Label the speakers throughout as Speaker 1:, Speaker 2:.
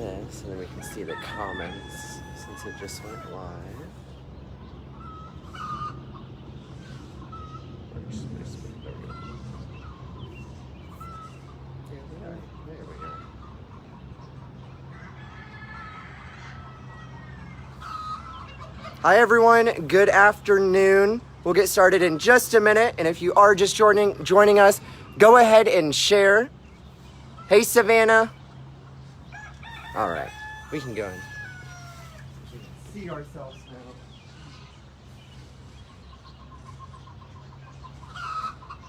Speaker 1: this, and then we can see the comments since it just went live. There we are. There we are. Hi everyone, good afternoon. We'll get started in just a minute, and if you are just joining us, go ahead and share. Hey Savannah. All right, we can go in. We can see ourselves now.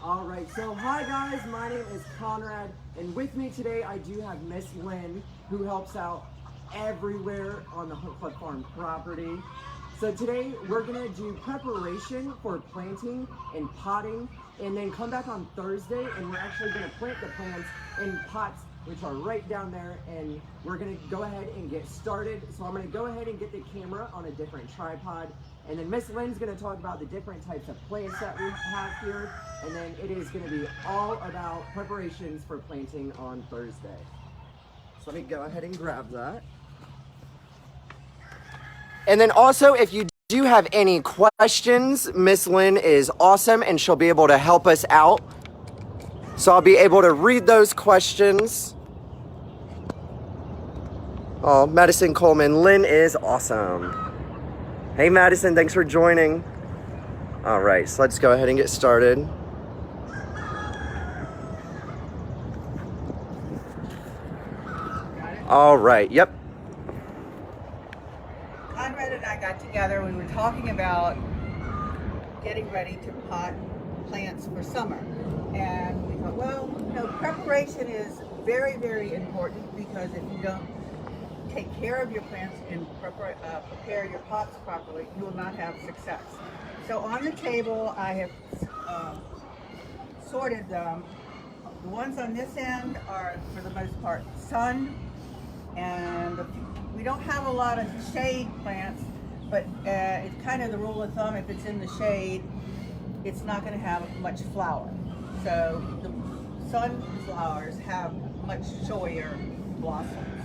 Speaker 1: All right, so hi guys, my name is Conrad, and with me today I do have Miss Lynn, who helps out everywhere on the Hunt Club Farm property. So today we're gonna do preparation for planting and potting, and then come back on Thursday and we're actually gonna plant the plants in pots, which are right down there, and we're gonna go ahead and get started. So I'm gonna go ahead and get the camera on a different tripod, and then Miss Lynn's gonna talk about the different types of plants that we have here, and then it is gonna be all about preparations for planting on Thursday. So let me go ahead and grab that. And then also, if you do have any questions, Miss Lynn is awesome and she'll be able to help us out. So I'll be able to read those questions. Oh, Madison Coleman, Lynn is awesome. Hey Madison, thanks for joining. All right, so let's go ahead and get started. All right, yep.
Speaker 2: Conrad and I got together, we were talking about getting ready to pot plants for summer. And we thought, well, preparation is very, very important, because if you don't take care of your plants and prepare your pots properly, you will not have success. So on the table, I have sorted them. The ones on this end are, for the most part, sun, and we don't have a lot of shade plants, but it's kind of the rule of thumb, if it's in the shade, it's not going to have much flower. So the sunflowers have much showier blossoms.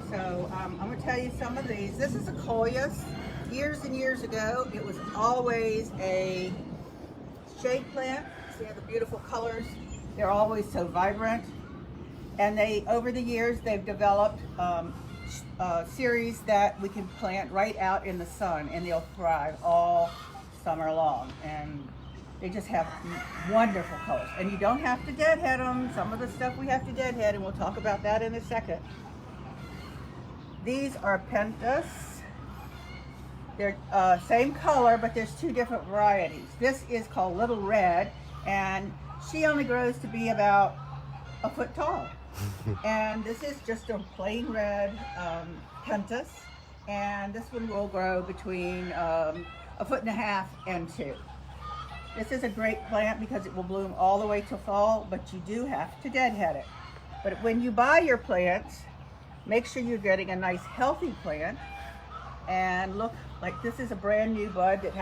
Speaker 2: So I'm going to tell you some of these. This is a Coleus. Years and years ago, it was always a shade plant. See how the beautiful colors? They're always so vibrant. And over the years, they've developed a series that we can plant right out in the sun, and they'll thrive all summer long. And they just have wonderful colors. And you don't have to deadhead them. Some of the stuff we have to deadhead, and we'll talk about that in a second. These are Pentas. They're same color, but there's two different varieties. This is called Little Red, and she only grows to be about a foot tall. And this is just a plain red Pentas, and this one will grow between 1.5 feet and 2. This is a great plant because it will bloom all the way to fall, but you do have to deadhead it. But when you buy your plants, make sure you're getting a nice healthy plant. And look, like this is a brand new bud that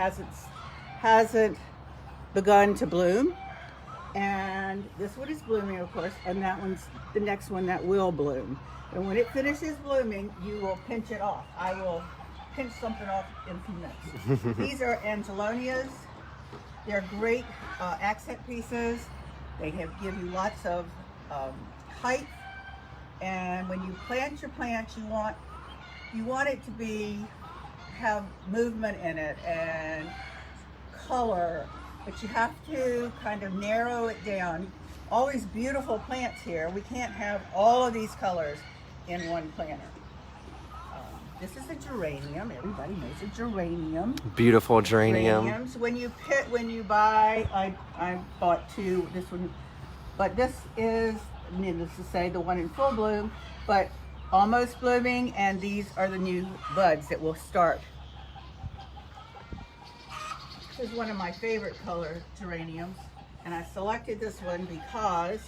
Speaker 2: hasn't begun to bloom. And this one is blooming, of course, and that one's the next one that will bloom. And when it finishes blooming, you will pinch it off. I will pinch something off in a few minutes. These are Angelonias. They're great accent pieces. They give you lots of height. And when you plant your plants, you want it to have movement in it and color. But you have to kind of narrow it down. All these beautiful plants here, we can't have all of these colors in one planter. This is a geranium. Everybody knows a geranium.
Speaker 1: Beautiful geranium.
Speaker 2: Geraniums. When you buy, I bought two. This one, but this is, needless to say, the one in full bloom, but almost blooming, and these are the new buds that will start. This is one of my favorite color geraniums, and I selected this one because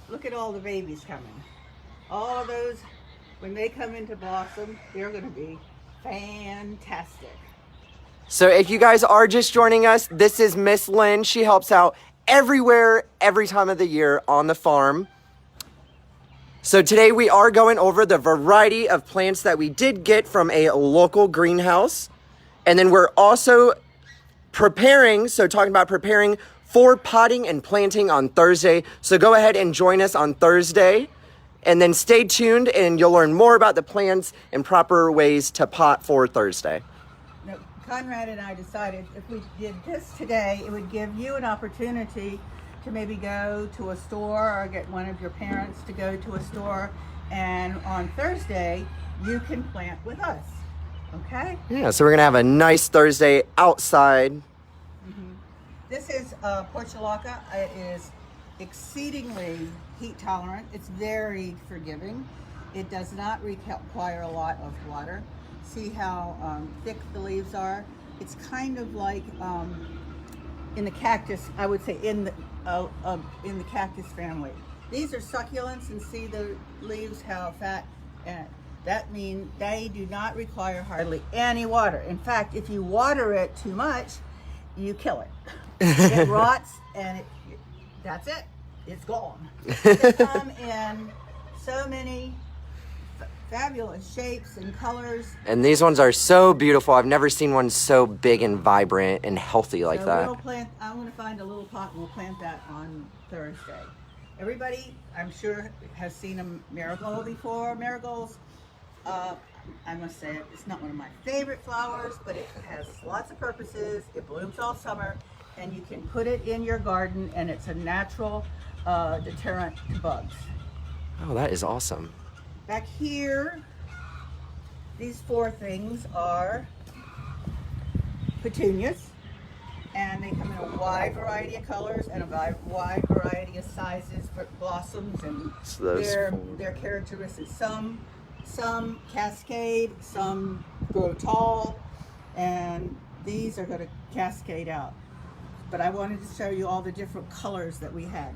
Speaker 2: look at all the babies coming. All of those, when they come into blossom, they're going to be fantastic.
Speaker 1: So if you guys are just joining us, this is Miss Lynn. She helps out everywhere, every time of the year on the farm. So today we are going over the variety of plants that we did get from a local greenhouse. And then we're also preparing for potting and planting on Thursday. So go ahead and join us on Thursday. And then stay tuned and you'll learn more about the plants and proper ways to pot for Thursday.
Speaker 2: Now, Conrad and I decided if we did this today, it would give you an opportunity to maybe go to a store or get one of your parents to go to a store, and on Thursday you can plant with us. Okay?
Speaker 1: Yeah, so we're gonna have a nice Thursday outside.
Speaker 2: This is portulaca. It is exceedingly heat tolerant. It's very forgiving. It does not require a lot of water. See how thick the leaves are? It's kind of like in the cactus, I would say in the cactus family. These are succulents, and see the leaves, how fat, and that means they do not require hardly any water. In fact, if you water it too much, you kill it. It rots, and that's it. It's gone. They come in so many fabulous shapes and colors.
Speaker 1: And these ones are so beautiful. I've never seen one so big and vibrant and healthy like that.
Speaker 2: I'm going to find a little pot and we'll plant that on Thursday. Everybody, I'm sure, has seen a marigold before. Marigolds, I must say, it's not one of my favorite flowers, but it has lots of purposes. It blooms all summer, and you can put it in your garden, and it's a natural deterrent to bugs.
Speaker 1: Oh, that is awesome.
Speaker 2: Back here, these four things are petunias, and they come in a wide variety of colors and a wide variety of sizes for blossoms and their characteristics. Some cascade, some grow tall, and these are going to cascade out. But I wanted to show you all the different colors that we had.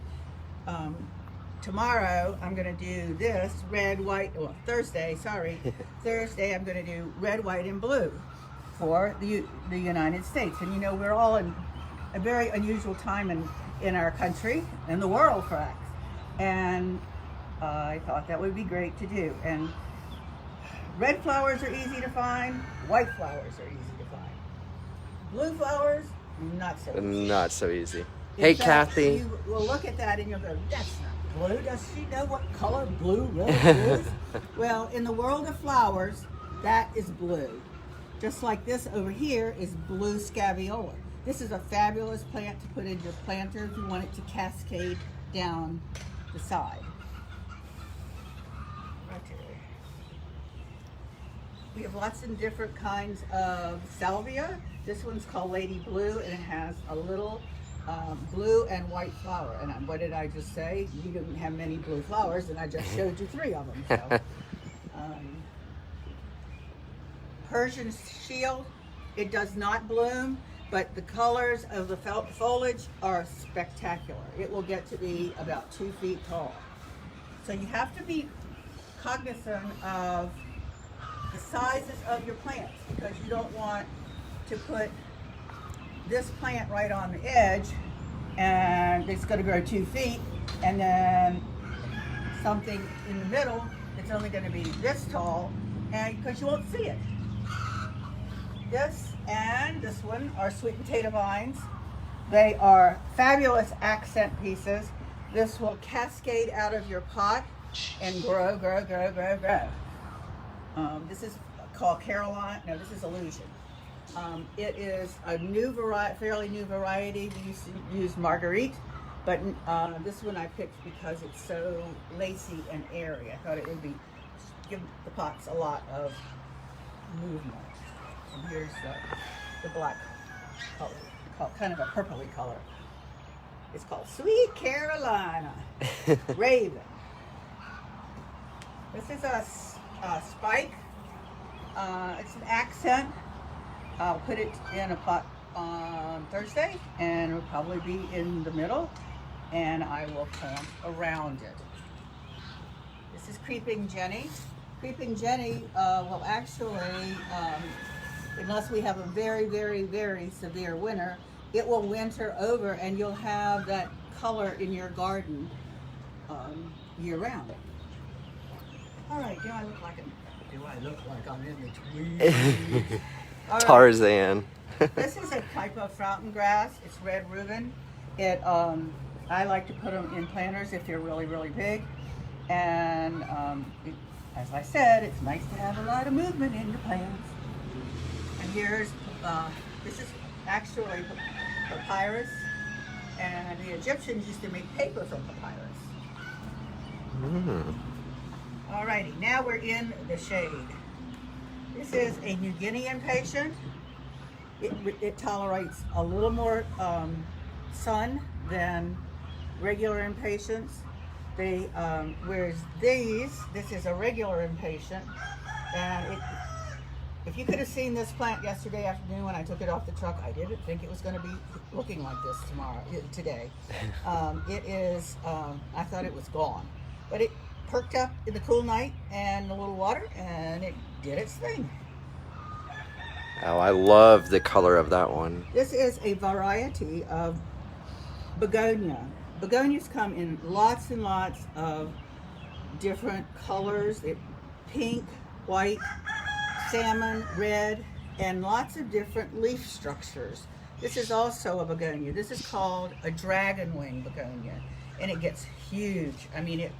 Speaker 2: Tomorrow I'm going to do this red, white, well, Thursday I'm going to do red, white, and blue for the United States. And you know, we're all in a very unusual time in our country and the world, for us. And I thought that would be great to do. And red flowers are easy to find, white flowers are easy to find. Blue flowers, not so easy.
Speaker 1: Not so easy.
Speaker 2: In
Speaker 1: Hey,
Speaker 2: fact,
Speaker 1: Kathy.
Speaker 2: You will look at that and you'll go, that's not blue. Does she know what color blue really is? Well, in the world of flowers, that is blue. Just like this over here is blue scaviola. This is a fabulous plant to put in your planter if you want it to cascade down the side. Right here. We have lots of different kinds of salvia. This one's called Lady Blue, and it has a little blue and white flower. And what did I just say? You didn't have many blue flowers, and I just showed you 3 of them. So. Persian shield, it does not bloom, but the colors of the foliage are spectacular. It will get to be about 2 feet tall. So you have to be cognizant of the sizes of your plants, because you don't want to put this plant right on the edge and it's going to grow 2 feet, and then something in the middle it's only going to be this tall, and because you won't see it. This and this one are sweet potato vines. They are fabulous accent pieces. This will cascade out of your pot and grow. This is called Caroline. No, this is Illusion. It is a new variety, fairly new variety. We used to use Marguerite, but this one I picked because it's so lacy and airy. I thought it would give the pots a lot of movement. And here's the black color, kind of a purpley color. It's called Sweet Carolina Raven. This is a spike. It's an accent. I'll put it in a pot on Thursday, and it'll probably be in the middle, and I will plant around it. This is Creeping Jenny. Creeping Jenny will actually, unless we have a very, very, very severe winter, it will winter over, and you'll have that color in your garden year round. right, do I look like I'm in the tweeds? All right.
Speaker 3: Tarzan.
Speaker 2: This is a type of fountain grass. It's red Reuben. I like to put them in planters if they're really, really big. And as I said, it's nice to have a lot of movement in your plants. And this is actually papyrus. And the Egyptians used to make paper from papyrus.
Speaker 3: Mm.
Speaker 2: Alrighty, now we're in the shade. This is a New Guinean patient. It tolerates a little more sun than regular impatiens. Whereas this is a regular impatient, and if you could have seen this plant yesterday afternoon when I took it off the truck, I didn't think it was going to be looking like this today. I thought it was gone, but it perked up in the cool night and a little water, and it did its thing.
Speaker 3: Oh, I love the color of that one.
Speaker 2: This is a variety of begonia. Begonias come in lots and lots of different colors. Pink, white, salmon, red, and lots of different leaf structures. This is also a begonia. This is called a dragon wing begonia, and it gets huge. I mean, it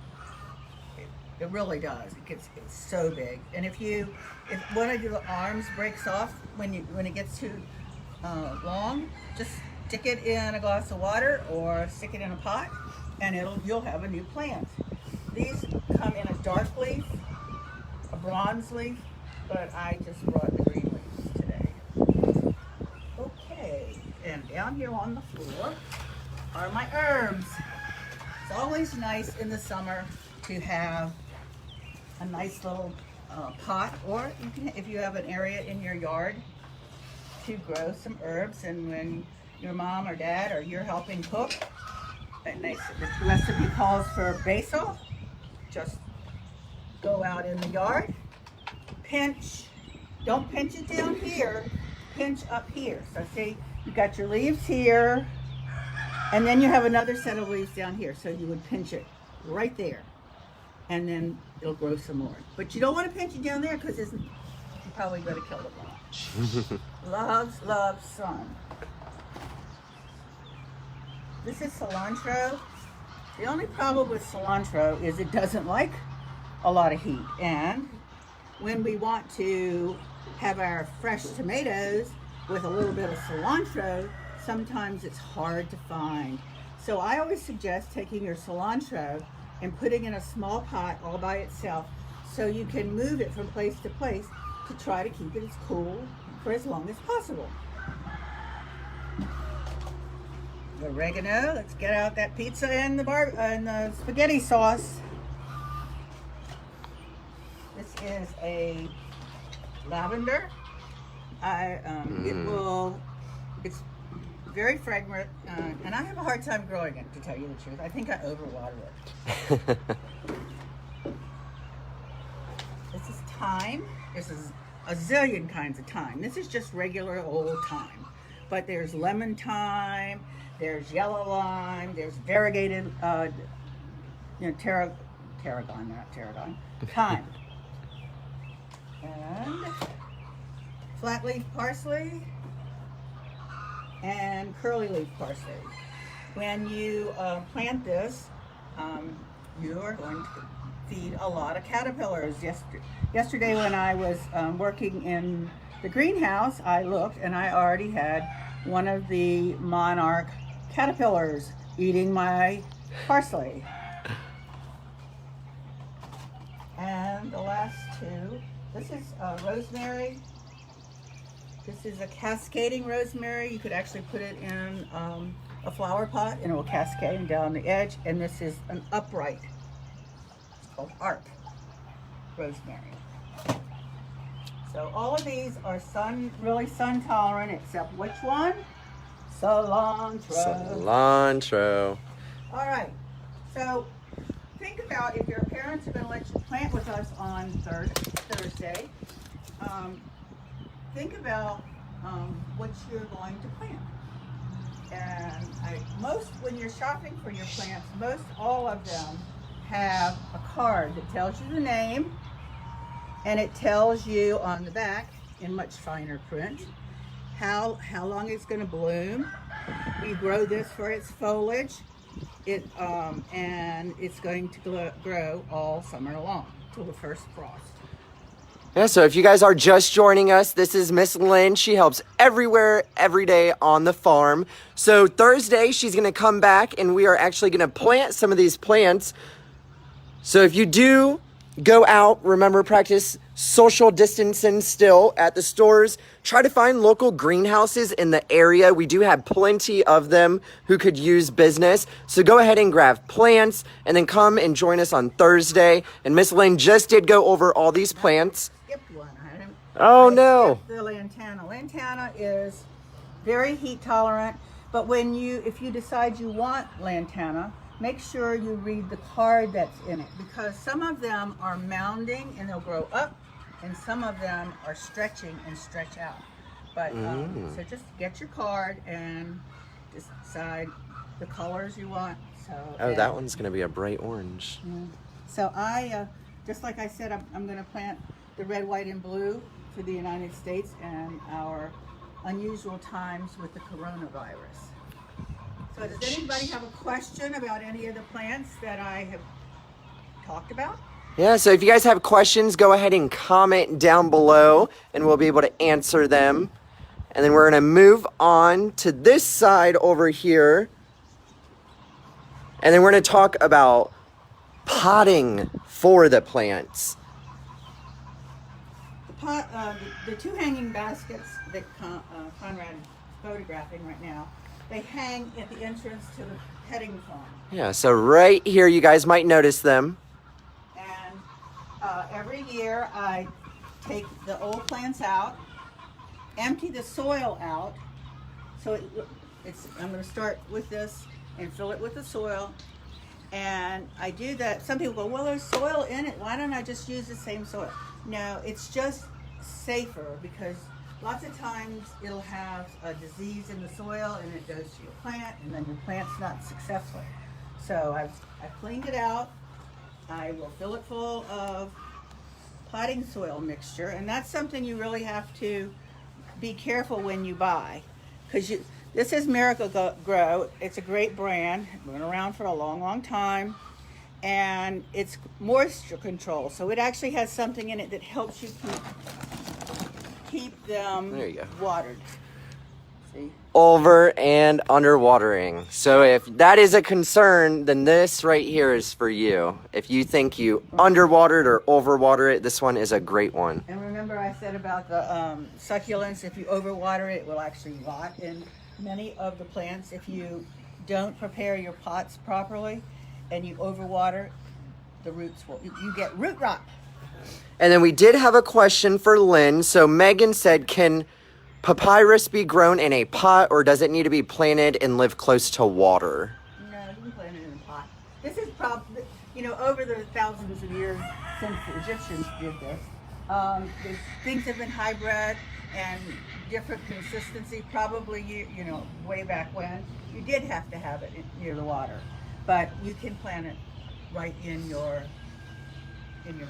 Speaker 2: really does. It's so big. And if one of your arms breaks off when it gets too long, just stick it in a glass of water or stick it in a pot, and you'll have a new plant. These come in a dark leaf, a bronze leaf, but I just brought the green leaves today. Okay, and down here on the floor are my herbs. It's always nice in the summer to have a nice little pot, or if you have an area in your yard to grow some herbs, and when your mom or dad or you're helping cook, and the recipe calls for basil, just go out in the yard, pinch, don't pinch it down here, pinch up here. So see, you got your leaves here, and then you have another set of leaves down here, so you would pinch it right there, and then it'll grow some more. But you don't want to pinch it down there because you're probably going to kill the plant. Loves sun. This is cilantro. The only problem with cilantro is it doesn't like a lot of heat. And when we want to have our fresh tomatoes with a little bit of cilantro, sometimes it's hard to find. So I always suggest taking your cilantro and putting in a small pot all by itself, so you can move it from place to place to try to keep it as cool for as long as possible. The oregano, let's get out that pizza and the spaghetti sauce. This is a lavender. It's very fragrant, and I have a hard time growing it, to tell you the truth. I think I overwater it. This is thyme. This is a zillion kinds of thyme. This is just regular old thyme. But there's lemon thyme, there's yellow lime, there's variegated, tarragon, not tarragon, thyme. And flat leaf parsley and curly leaf parsley. When you plant this, you are going to feed a lot of caterpillars. Yesterday when I was working in the greenhouse, I looked and I already had one of the monarch caterpillars eating my parsley. And the last two, this is rosemary. This is a cascading rosemary. You could actually put it in a flower pot and it will cascade down the edge. And this is an upright. It's called arc rosemary. So all of these are really sun tolerant, except which one? Cilantro.
Speaker 3: Cilantro.
Speaker 2: All right. So think about, if your parents are going to let you plant with us on Thursday, think about what you're going to plant. And when you're shopping for your plants, most all of them have a card that tells you the name and it tells you on the back in much finer print how long it's going to bloom. We grow this for its foliage, and it's going to grow all summer long till the first frost.
Speaker 3: Yeah, so if you guys are just joining us, this is Miss Lynn. She helps everywhere, every day on the farm. So Thursday, she's going to come back and we are actually going to plant some of these plants. So if you do go out, remember, practice social distancing still at the stores. Try to find local greenhouses in the area. We do have plenty of them who could use business. So go ahead and grab plants and then come and join us on Thursday. And Miss Lynn just did go over all these plants.
Speaker 2: One.
Speaker 3: Oh no!
Speaker 2: The lantana. Lantana is very heat tolerant, but if you decide you want lantana, make sure you read the card that's in it, because some of them are mounding and they'll grow up, and some of them are stretching and stretch out. But so just get your card and decide the colors you want. So
Speaker 3: that one's gonna be a bright orange.
Speaker 2: So I just like I said, I'm going to plant the red, white, and blue for the United States and our unusual times with the coronavirus. So does anybody have a question about any of the plants that I have talked about?
Speaker 3: Yeah, so if you guys have questions, go ahead and comment down below and we'll be able to answer them. And then we're going to move on to this side over here. And then we're going to talk about potting for the plants.
Speaker 2: The two hanging baskets that Conrad is photographing right now, they hang at the entrance to the petting farm.
Speaker 3: Yeah, so right here you guys might notice them.
Speaker 2: And every year I take the old plants out, empty the soil out. So I'm going to start with this and fill it with the soil. And I do that. Some people go, well, there's soil in it. Why don't I just use the same soil? No, it's just safer because lots of times it'll have a disease in the soil and it goes to your plant and then your plant's not successful. So I've cleaned it out. I will fill it full of potting soil mixture, and that's something you really have to be careful when you buy, because this is Miracle-Gro. It's a great brand. It's been around for a long, long time, and it's moisture control. So it actually has something in it that helps you keep them watered. See?
Speaker 3: Over and under watering. So if that is a concern, then this right here is for you. If you think you underwatered or overwater it, this one is a great one.
Speaker 2: And remember I said about the succulents, if you overwater it, it will actually rot in many of the plants. If you don't prepare your pots properly and you overwater, the roots will, you get root rot.
Speaker 3: And then we did have a question for Lynn. So Megan said, can papyrus be grown in a pot, or does it need to be planted and live close to water?
Speaker 2: No, you can plant it in a pot. This is probably, over the thousands of years since the Egyptians did this, things have been hybrid and different consistency. Probably, way back when, you did have to have it near the water. But you can plant it right in your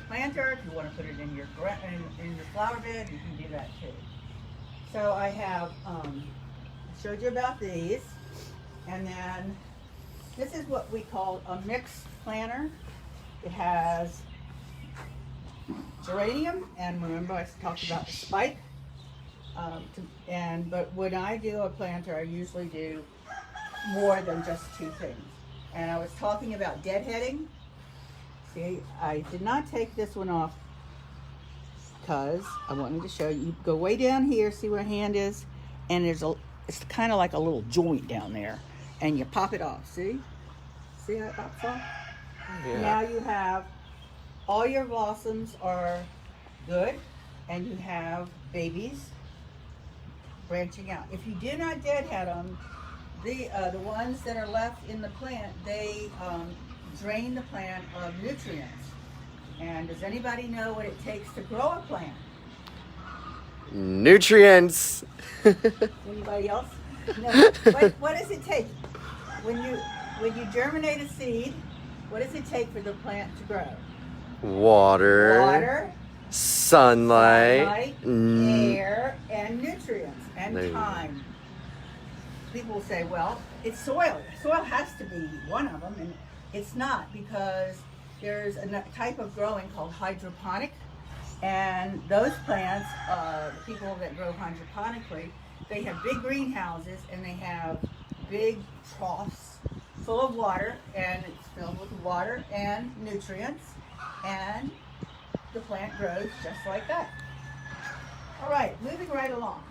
Speaker 2: planter. If you want to put it in your flower bed, you can do that too. So I have showed you about these, and then this is what we call a mixed planter. It has geranium, and remember I talked about the spike. But when I do a planter, I usually do more than just two things. And I was talking about deadheading. See, I did not take this one off because I wanted to show you. You go way down here, see where a hand is, and it's kind of like a little joint down there, and you pop it off. See how it pops off? Yeah. Now you have all your blossoms are good, and you have babies branching out. If you do not deadhead them, the ones that are left in the plant, they drain the plant of nutrients. And does anybody know what it takes to grow a plant?
Speaker 3: Nutrients.
Speaker 2: Anybody else? No. What does it take? When you germinate a seed, what does it take for the plant to grow?
Speaker 3: Water.
Speaker 2: Water.
Speaker 3: Sunlight.
Speaker 2: Air, and nutrients, and
Speaker 3: There you go.
Speaker 2: time. People will say, well, it's soil. Soil has to be one of them, and it's not, because there's a type of growing called hydroponic, and those plants, the people that grow hydroponically, they have big greenhouses and they have big troughs full of water, and it's filled with water and nutrients, and the plant grows just like that. All right, moving right along.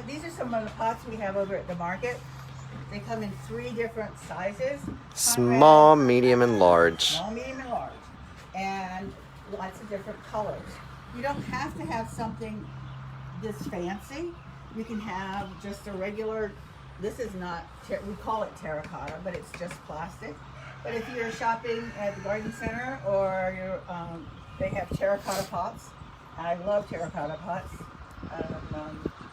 Speaker 2: These are some of the pots we have over at the market. They come in 3 different sizes.
Speaker 3: Small, medium, and large.
Speaker 2: Small, medium, and large. And lots of different colors. You don't have to have something this fancy. You can have just a regular, this is not, we call it terracotta, but it's just plastic. But if you're shopping at the garden center, or they have terracotta pots. I love terracotta pots.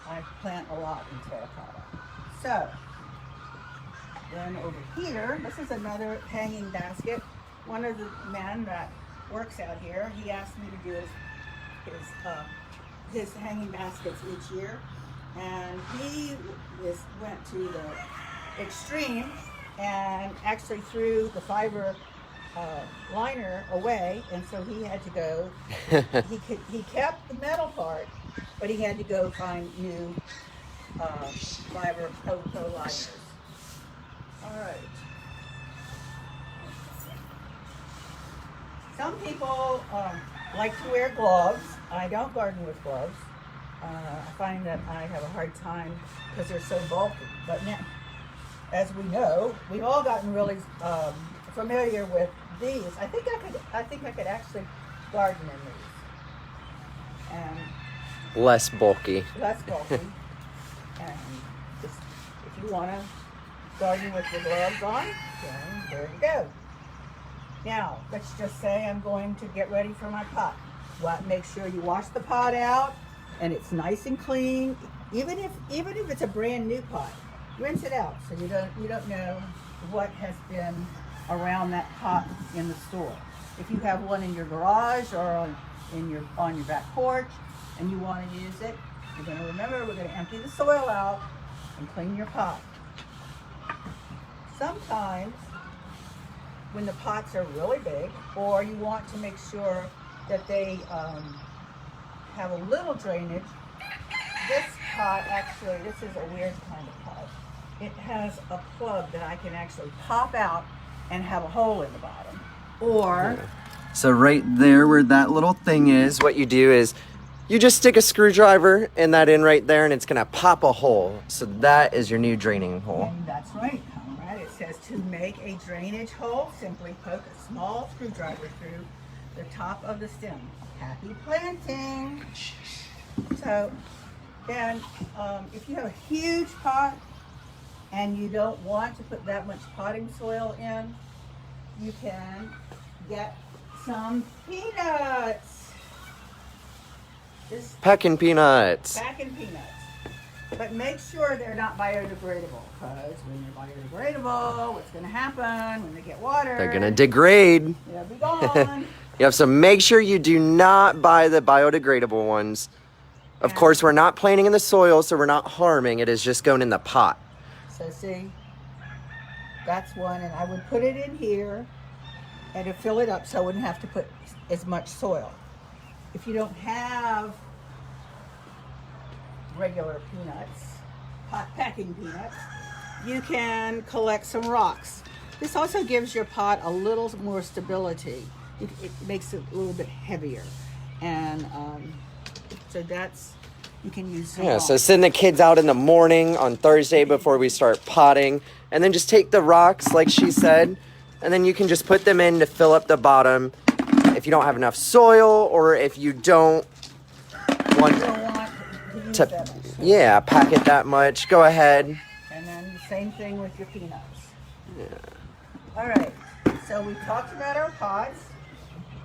Speaker 2: I plant a lot in terracotta. So, then over here, this is another hanging basket. One of the men that works out here, he asked me to do his hanging baskets each year, and he went to the extreme and actually threw the fiber liner away, and so he had to go. He kept the metal part, but he had to go find new fiber PO liners. All right. Some people like to wear gloves. I don't garden with gloves. I find that I have a hard time because they're so bulky. But now, as we know, we've all gotten really familiar with these. I think I could actually garden in these. And
Speaker 3: Less bulky.
Speaker 2: less bulky. And just, if you want to garden with your gloves on, then there you go. Now, let's just say I'm going to get ready for my pot. Make sure you wash the pot out and it's nice and clean. Even if it's a brand new pot, rinse it out so you don't know what has been around that pot in the store. If you have one in your garage or on your back porch and you want to use it, you're going to remember we're going to empty the soil out and clean your pot. Sometimes when the pots are really big, or you want to make sure that they have a little drainage, this pot actually, this is a weird kind of pot. It has a plug that I can actually pop out and have a hole in the bottom. Or
Speaker 3: So right there where that little thing is, what you do is you just stick a screwdriver in that in right there, and it's gonna pop a hole. So that is your new draining hole.
Speaker 2: and that's right, Conrad. It says to make a drainage hole, simply poke a small screwdriver through the top of the stem. Happy planting. So, and if you have a huge pot and you don't want to put that much potting soil in, you can get some peanuts. Just
Speaker 3: Peckin' peanuts.
Speaker 2: packing peanuts. But make sure they're not biodegradable, because when they're biodegradable, what's going to happen when they get water?
Speaker 3: They're gonna degrade.
Speaker 2: They'll be gone.
Speaker 3: Yep, so make sure you do not buy the biodegradable ones. Of
Speaker 2: Yeah.
Speaker 3: course, we're not planting in the soil, so we're not harming. It is just going in the pot.
Speaker 2: So see, that's one, and I would put it in here and to fill it up so I wouldn't have to put as much soil. If you don't have regular peanuts, packing peanuts, you can collect some rocks. This also gives your pot a little more stability. It makes it a little bit heavier, and so you can use some
Speaker 3: Yeah,
Speaker 2: rocks.
Speaker 3: so send the kids out in the morning on Thursday before we start potting, and then just take the rocks, like she said, and then you can just put them in to fill up the bottom. If you don't have enough soil, or if you don't want
Speaker 2: You don't want to use
Speaker 3: to,
Speaker 2: that much.
Speaker 3: yeah, pack it that much, go ahead.
Speaker 2: And then the same thing with your peanuts.
Speaker 3: Yeah.
Speaker 2: All right, so we talked about our pots,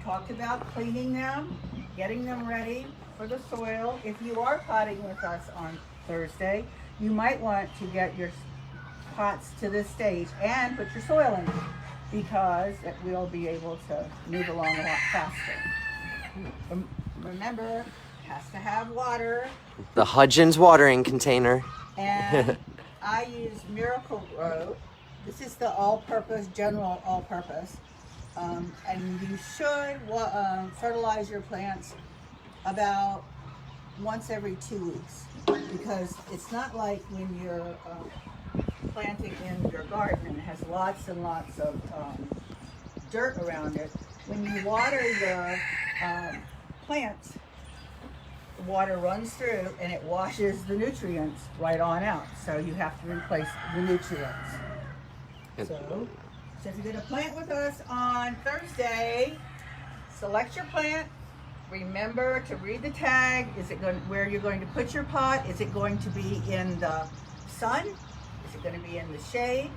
Speaker 2: talked about cleaning them, getting them ready for the soil. If you are potting with us on Thursday, you might want to get your pots to this stage and put your soil in them, because it will be able to move along a lot faster. Remember, it has to have water.
Speaker 3: The Hudgens watering container.
Speaker 2: And I use Miracle Grow. This is the all-purpose, general all-purpose. And you should fertilize your plants about once every 2 weeks, because it's not like when you're planting in your garden and it has lots and lots of dirt around it. When you water the plants, the water runs through and it washes the nutrients right on out. So you have to replace the nutrients. So if you're going to plant with us on Thursday, select your plant. Remember to read the tag. Is it going where you're going to put your pot? Is it going to be in the sun? Is it going to be in the shade?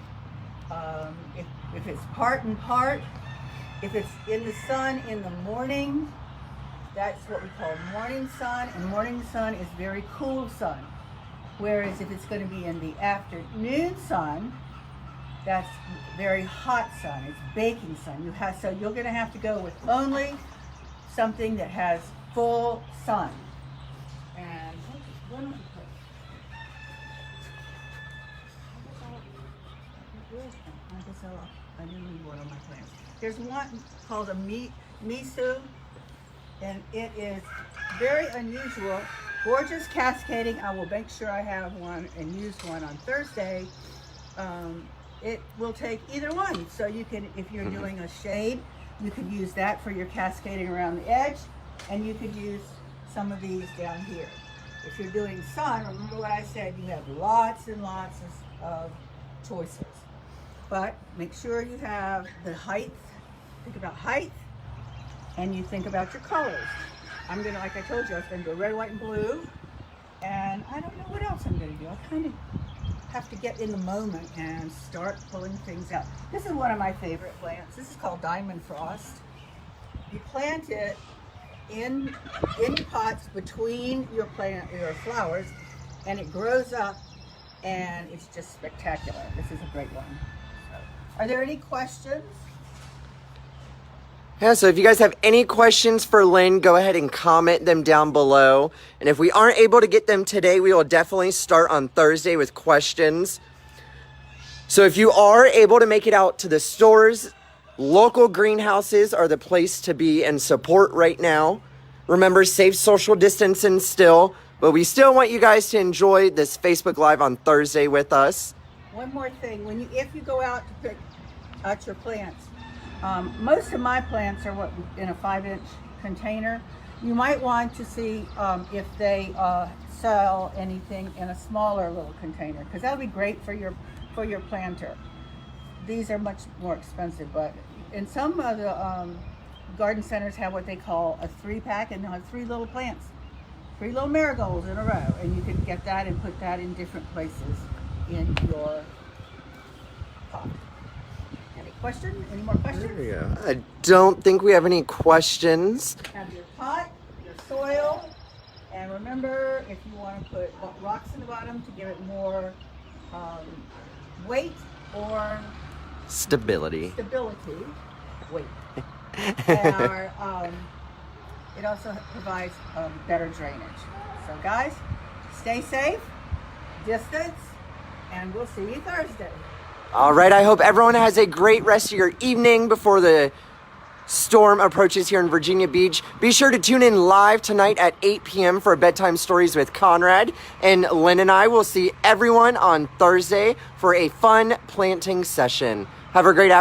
Speaker 2: If it's part and part, if it's in the sun in the morning, that's what we call morning sun, and morning sun is very cool sun. Whereas if it's going to be in the afternoon sun, that's very hot sun. It's baking sun. So you're going to have to go with only something that has full sun. And what else I didn't need one on my plants. There's one called a miso, and it is very unusual, gorgeous cascading. I will make sure I have one and use one on Thursday. It will take either one. So you can, if you're doing a shade, you could use that for your cascading around the edge, and you could use some of these down here. If you're doing sun, remember what I said, you have lots and lots of choices. But make sure you have the height, think about height, and you think about your colors. I'm gonna, like I told you, I was gonna go red, white, and blue, and I don't know what else I'm gonna do. I kind of have to get in the moment and start pulling things out. This is one of my favorite plants. This is called Diamond Frost. You plant it in pots between your flowers, and it grows up, and it's just spectacular. This is a great one. Are there any questions?
Speaker 3: Yeah, so if you guys have any questions for Lynn, go ahead and comment them down below. And if we aren't able to get them today, we will definitely start on Thursday with questions. So if you are able to make it out to the stores, local greenhouses are the place to be and support right now. Remember, safe social distancing still, but we still want you guys to enjoy this Facebook Live on Thursday with us.
Speaker 2: One more thing, if you go out to pick out your plants, most of my plants are in a 5-inch container. You might want to see if they sell anything in a smaller little container, because that'll be great for your planter. These are much more expensive, but in some of the garden centers have what they call a 3-pack, and they'll have 3 little plants, 3 little marigolds in a row, and you can get that and put that in different places in your pot. Any more questions?
Speaker 3: There we go. I don't think we have any questions.
Speaker 2: Have your pot, your soil, and remember, if you want to put rocks in the bottom to give it more weight or
Speaker 3: Stability.
Speaker 2: Weight. And it also provides better drainage. So guys, stay safe, distance, and we'll see you Thursday.
Speaker 3: All right, I hope everyone has a great rest of your evening before the storm approaches here in Virginia Beach. Be sure to tune in live tonight at 8 p.m. for Bedtime Stories with Conrad. And Lynn and I will see everyone on Thursday for a fun planting session. Have a great afternoon.